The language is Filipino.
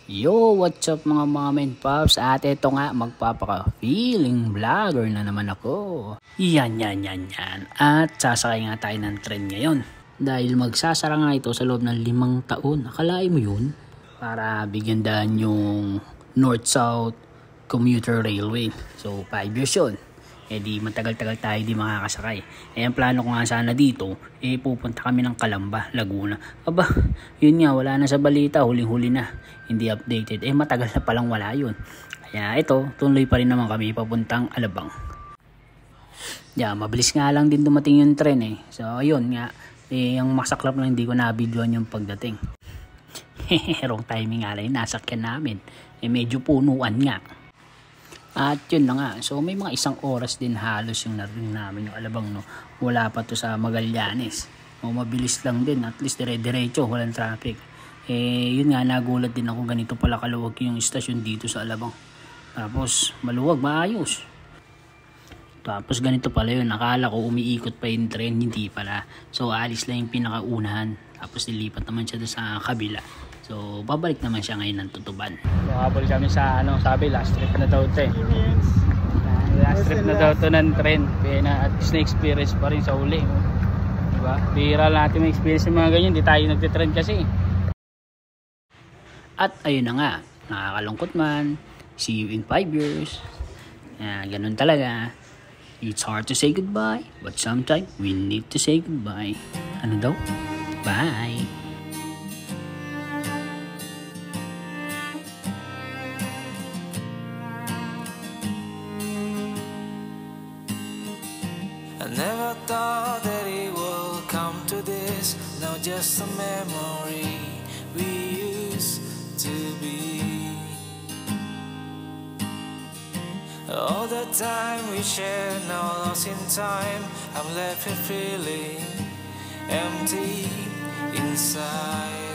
Yo, what's up mga men pops? At ito nga, magpapaka-feeling vlogger na naman ako. Yan. At sasakay nga tayo ng tren ngayon. Dahil magsasara nga ito sa loob ng 5 taon. Akalain mo yun? Para bigyan daan yung North-South Commuter Railway. So, 5 years yun. Di matagal-tagal tayo di makakasakay. Ang plano ko nga sana dito, pupunta kami ng Calamba, Laguna. Aba, yun nga, wala na sa balita, huling-huli na. Hindi updated. Matagal na palang wala yun. Kaya ito, tuloy pa rin naman kami papuntang Alabang. Mabilis nga lang din dumating yung tren So, yun nga. Ang masaklap lang, hindi ko na-videoan yung pagdating. Wrong timing nga lang, nasakyan namin. Medyo punuan nga. At yun na nga, so may mga 1 oras din halos yung narinig namin yung Alabang, no? Wala pa to sa Magallanes. Mabilis lang din, at least dire-diretso, walang traffic. Yun nga, nagulat din ako, ganito pala kaluwag yung istasyon dito sa Alabang. Tapos maluwag, maayos. Tapos ganito pala yun, nakala ko umiikot pa yung tren, hindi pala. So alis lang yung pinakaunahan, tapos nilipat naman siya sa kabila. So, babalik naman siya ngayon ng Tutuban. So, habol kami sa, sabi, last trip na daw ito Last trip na daw ito ng tren. Kaya na, at least na-experience pa rin sa uli. Diba? Bihira natin ma-experience yung mga ganyan. Hindi tayo nagtitrend kasi. At ayun na nga, nakakalungkot man. See you in 5 years. Ganun talaga. It's hard to say goodbye, but sometimes we need to say goodbye. Ano daw? Bye! I never thought that it would come to this. Now just a memory we used to be. All the time we shared, now lost in time. I'm left feeling empty inside.